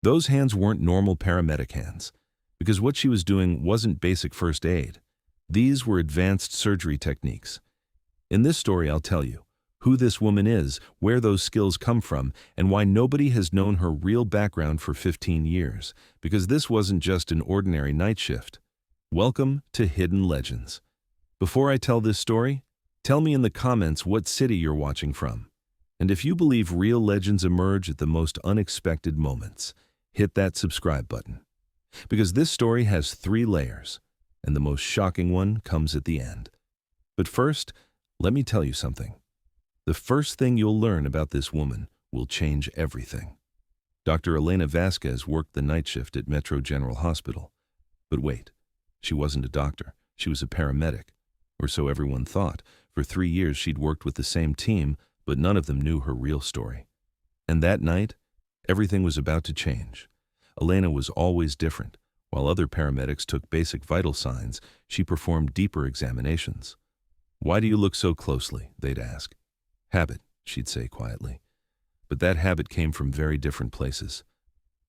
Those hands weren't normal paramedic hands, because what she was doing wasn't basic first aid. These were advanced surgery techniques. In this story, I'll tell you who this woman is, where those skills come from, and why nobody has known her real background for 15 years, because this wasn't just an ordinary night shift. Welcome to Hidden Legends. Before I tell this story, tell me in the comments what city you're watching from. And if you believe real legends emerge at the most unexpected moments, hit that subscribe button. Because this story has 3 layers, and the most shocking one comes at the end. But first, let me tell you something. The first thing you'll learn about this woman will change everything. Dr. Elena Vasquez worked the night shift at Metro General Hospital. But wait, she wasn't a doctor. She was a paramedic. Or so everyone thought. For 3 years she'd worked with the same team, but none of them knew her real story. And that night, everything was about to change. Elena was always different. While other paramedics took basic vital signs, she performed deeper examinations. "Why do you look so closely?" they'd ask. "Habit," she'd say quietly. But that habit came from very different places.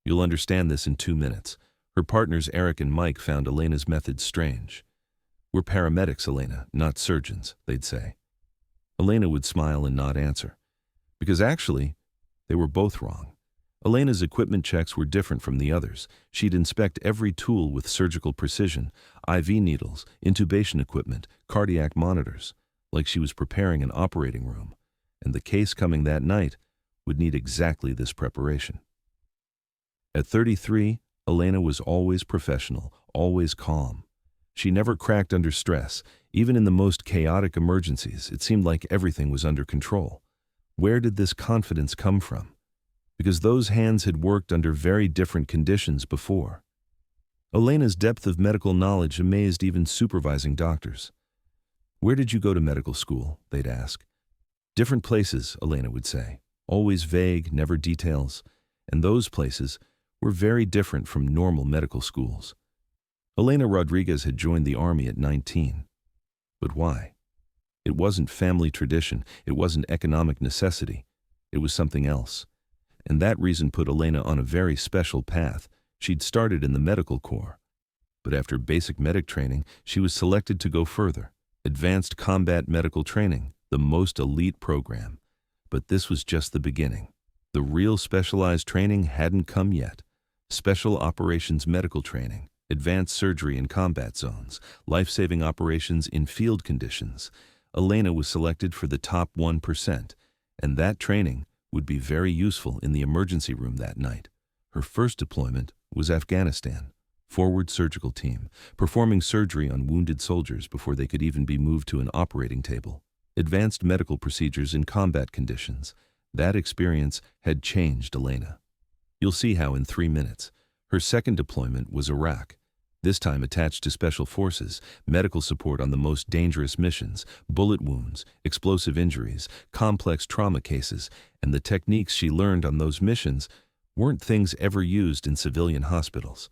You'll understand this in 2 minutes. Her partners Eric and Mike found Elena's methods strange. "We're paramedics, Elena, not surgeons," they'd say. Elena would smile and not answer. Because actually, they were both wrong. Elena's equipment checks were different from the others. She'd inspect every tool with surgical precision: IV needles, intubation equipment, cardiac monitors, like she was preparing an operating room. And the case coming that night would need exactly this preparation. At 33, Elena was always professional, always calm. She never cracked under stress. Even in the most chaotic emergencies, it seemed like everything was under control. Where did this confidence come from? Because those hands had worked under very different conditions before. Elena's depth of medical knowledge amazed even supervising doctors. "Where did you go to medical school?" they'd ask. "Different places," Elena would say. Always vague, never details. And those places were very different from normal medical schools. Elena Rodriguez had joined the Army at 19. But why? It wasn't family tradition. It wasn't economic necessity. It was something else. And that reason put Elena on a very special path. She'd started in the medical corps. But after basic medic training, she was selected to go further. Advanced combat medical training, the most elite program. But this was just the beginning. The real specialized training hadn't come yet. Special operations medical training, advanced surgery in combat zones, life-saving operations in field conditions. Elena was selected for the top 1%, and that training would be very useful in the emergency room that night. Her first deployment was Afghanistan. Forward surgical team, performing surgery on wounded soldiers before they could even be moved to an operating table. Advanced medical procedures in combat conditions. That experience had changed Elena. You'll see how in 3 minutes. Her second deployment was Iraq. This time attached to special forces, medical support on the most dangerous missions, bullet wounds, explosive injuries, complex trauma cases, and the techniques she learned on those missions weren't things ever used in civilian hospitals.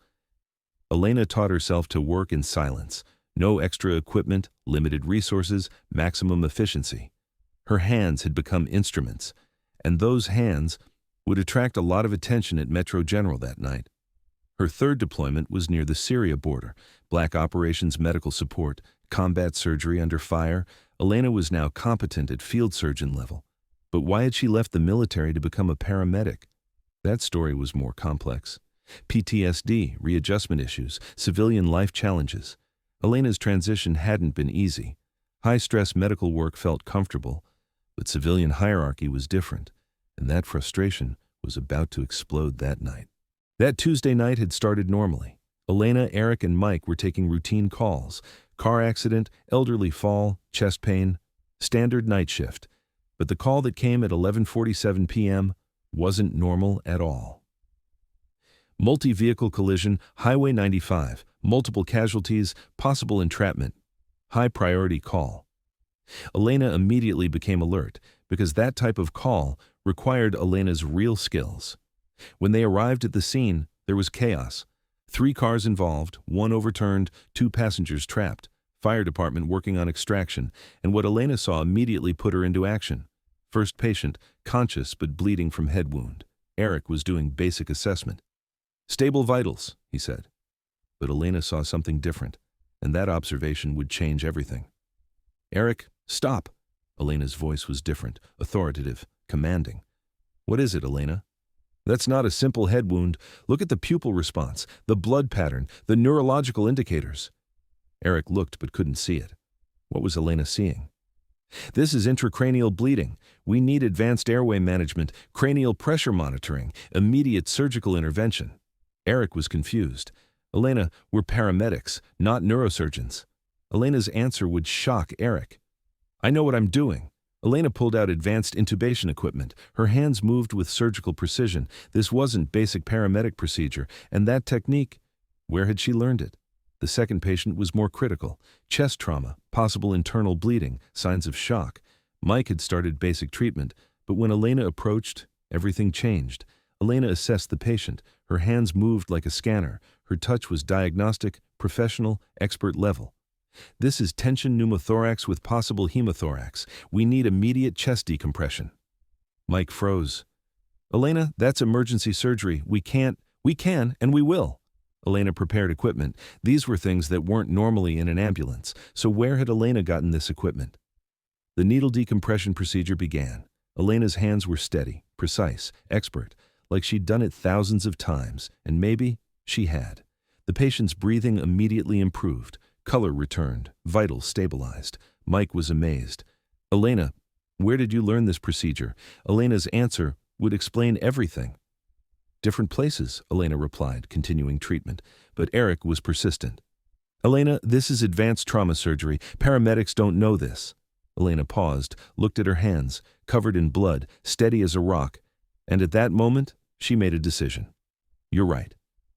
Elena taught herself to work in silence. No extra equipment, limited resources, maximum efficiency. Her hands had become instruments, and those hands would attract a lot of attention at Metro General that night. Her third deployment was near the Syria border. Black operations medical support, combat surgery under fire. Elena was now competent at field surgeon level. But why had she left the military to become a paramedic? That story was more complex. PTSD, readjustment issues, civilian life challenges. Elena's transition hadn't been easy. High-stress medical work felt comfortable, but civilian hierarchy was different, and that frustration was about to explode that night. That Tuesday night had started normally. Elena, Eric, and Mike were taking routine calls. Car accident, elderly fall, chest pain, standard night shift. But the call that came at 11:47 p.m. wasn't normal at all. Multi-vehicle collision, Highway 95, multiple casualties, possible entrapment. High priority call. Elena immediately became alert because that type of call required Elena's real skills. When they arrived at the scene, there was chaos. 3 cars involved, 1 overturned, 2 passengers trapped, fire department working on extraction, and what Elena saw immediately put her into action. First patient, conscious but bleeding from head wound. Eric was doing basic assessment. Stable vitals, he said. But Elena saw something different, and that observation would change everything. Eric, stop! Elena's voice was different, authoritative, commanding. What is it, Elena? That's not a simple head wound. Look at the pupil response, the blood pattern, the neurological indicators. Eric looked but couldn't see it. What was Elena seeing? This is intracranial bleeding. We need advanced airway management, cranial pressure monitoring, immediate surgical intervention. Eric was confused. Elena, we're paramedics, not neurosurgeons. Elena's answer would shock Eric. I know what I'm doing. Elena pulled out advanced intubation equipment. Her hands moved with surgical precision. This wasn't basic paramedic procedure, and that technique, where had she learned it? The second patient was more critical. Chest trauma, possible internal bleeding, signs of shock. Mike had started basic treatment, but when Elena approached, everything changed. Elena assessed the patient. Her hands moved like a scanner. Her touch was diagnostic, professional, expert level. This is tension pneumothorax with possible hemothorax. We need immediate chest decompression. Mike froze. Elena, that's emergency surgery. We can, and we will. Elena prepared equipment. These were things that weren't normally in an ambulance. So where had Elena gotten this equipment? The needle decompression procedure began. Elena's hands were steady, precise, expert, like she'd done it thousands of times, and maybe she had. The patient's breathing immediately improved. Color returned, vitals stabilized. Mike was amazed. Elena, where did you learn this procedure? Elena's answer would explain everything. Different places, Elena replied, continuing treatment, but Eric was persistent. Elena, this is advanced trauma surgery. Paramedics don't know this. Elena paused, looked at her hands, covered in blood, steady as a rock, and at that moment, she made a decision. You're right.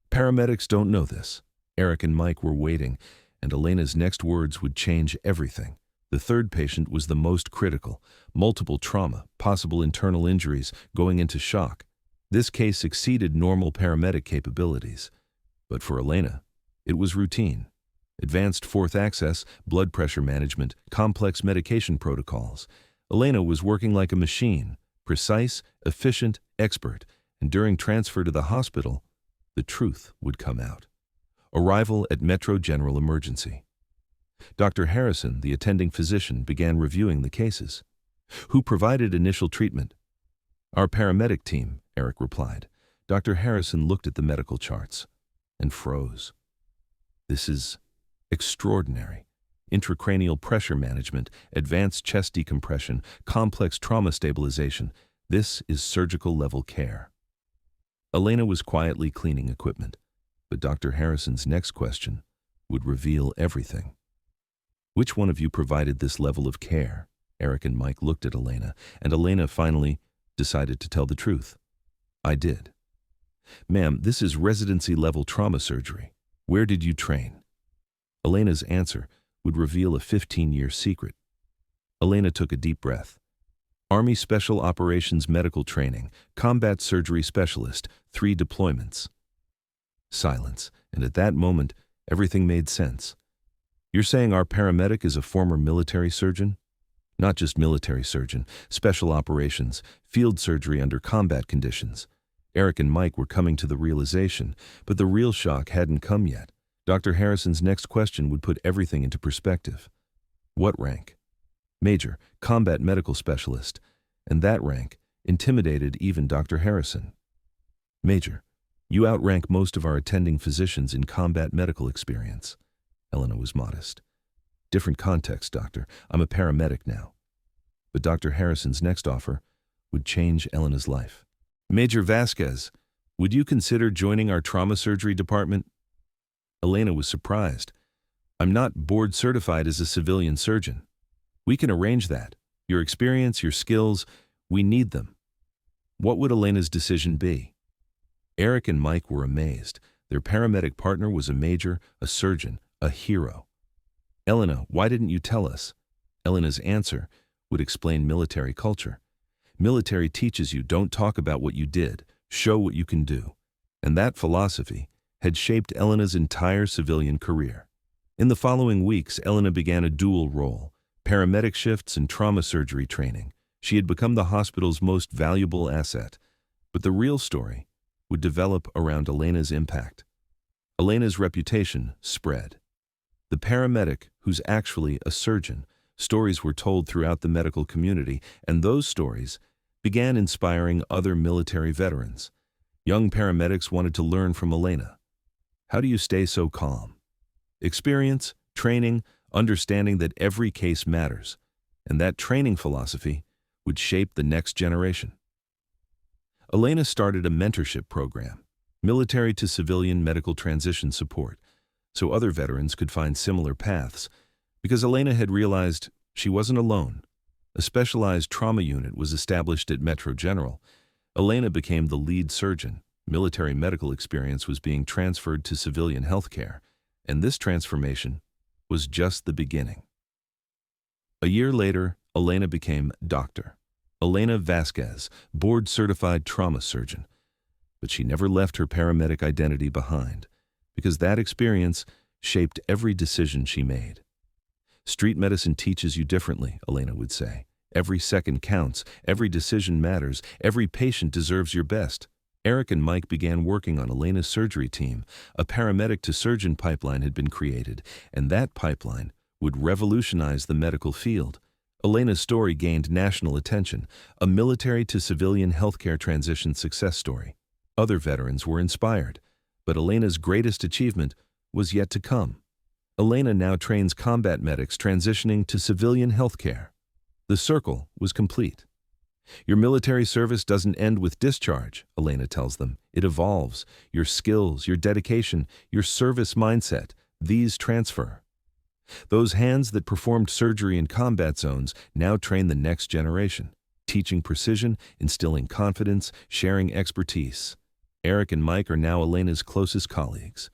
Paramedics don't know this. Eric and Mike were waiting, and Elena's next words would change everything. The third patient was the most critical. Multiple trauma, possible internal injuries, going into shock. This case exceeded normal paramedic capabilities. But for Elena, it was routine. Advanced fourth access, blood pressure management, complex medication protocols. Elena was working like a machine, precise, efficient, expert, and during transfer to the hospital, the truth would come out. Arrival at Metro General Emergency. Dr. Harrison, the attending physician, began reviewing the cases. Who provided initial treatment? Our paramedic team, Eric replied. Dr. Harrison looked at the medical charts and froze. This is extraordinary. Intracranial pressure management, advanced chest decompression, complex trauma stabilization. This is surgical-level care. Elena was quietly cleaning equipment, but Dr. Harrison's next question would reveal everything. Which one of you provided this level of care? Eric and Mike looked at Elena, and Elena finally decided to tell the truth. I did. Ma'am, this is residency-level trauma surgery. Where did you train? Elena's answer would reveal a 15-year secret. Elena took a deep breath. Army Special Operations Medical Training, Combat Surgery Specialist, 3 deployments. Silence, and at that moment, everything made sense. You're saying our paramedic is a former military surgeon? Not just military surgeon, special operations, field surgery under combat conditions. Eric and Mike were coming to the realization, but the real shock hadn't come yet. Dr. Harrison's next question would put everything into perspective. What rank? Major, combat medical specialist, and that rank intimidated even Dr. Harrison. Major, you outrank most of our attending physicians in combat medical experience. Elena was modest. Different context, doctor. I'm a paramedic now. But Dr. Harrison's next offer would change Elena's life. Major Vasquez, would you consider joining our trauma surgery department? Elena was surprised. I'm not board certified as a civilian surgeon. We can arrange that. Your experience, your skills, we need them. What would Elena's decision be? Eric and Mike were amazed. Their paramedic partner was a major, a surgeon, a hero. Elena, why didn't you tell us? Elena's answer would explain military culture. Military teaches you don't talk about what you did, show what you can do. And that philosophy had shaped Elena's entire civilian career. In the following weeks, Elena began a dual role, paramedic shifts and trauma surgery training. She had become the hospital's most valuable asset. But the real story would develop around Elena's impact. Elena's reputation spread. The paramedic, who's actually a surgeon, stories were told throughout the medical community, and those stories began inspiring other military veterans. Young paramedics wanted to learn from Elena. How do you stay so calm? Experience, training, understanding that every case matters, and that training philosophy would shape the next generation. Elena started a mentorship program, military to civilian medical transition support, so other veterans could find similar paths, because Elena had realized she wasn't alone. A specialized trauma unit was established at Metro General. Elena became the lead surgeon. Military medical experience was being transferred to civilian healthcare, and this transformation was just the beginning. A year later, Elena became Dr. Elena Vasquez, board-certified trauma surgeon. But she never left her paramedic identity behind, because that experience shaped every decision she made. Street medicine teaches you differently, Elena would say. Every second counts, every decision matters, every patient deserves your best. Eric and Mike began working on Elena's surgery team. A paramedic to surgeon pipeline had been created, and that pipeline would revolutionize the medical field. Elena's story gained national attention, a military to civilian healthcare transition success story. Other veterans were inspired, but Elena's greatest achievement was yet to come. Elena now trains combat medics transitioning to civilian healthcare. The circle was complete. Your military service doesn't end with discharge, Elena tells them. It evolves. Your skills, your dedication, your service mindset, these transfer. Those hands that performed surgery in combat zones now train the next generation, teaching precision, instilling confidence, sharing expertise. Eric and Mike are now Elena's closest colleagues.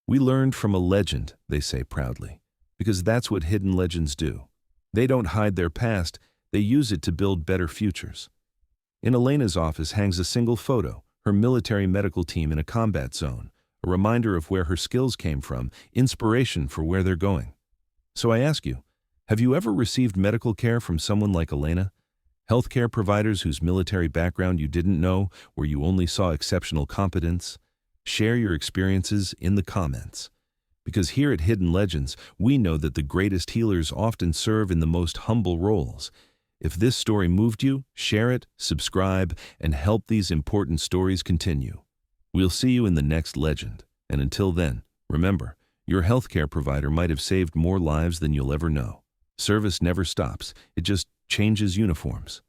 We learned from a legend, they say proudly, because that's what hidden legends do. They don't hide their past, they use it to build better futures. In Elena's office hangs a single photo, her military medical team in a combat zone, a reminder of where her skills came from, inspiration for where they're going. So I ask you, have you ever received medical care from someone like Elena? Healthcare providers whose military background you didn't know, where you only saw exceptional competence? Share your experiences in the comments. Because here at Hidden Legends, we know that the greatest healers often serve in the most humble roles. If this story moved you, share it, subscribe, and help these important stories continue. We'll see you in the next legend. And until then, remember, your healthcare provider might have saved more lives than you'll ever know. Service never stops, it just changes uniforms.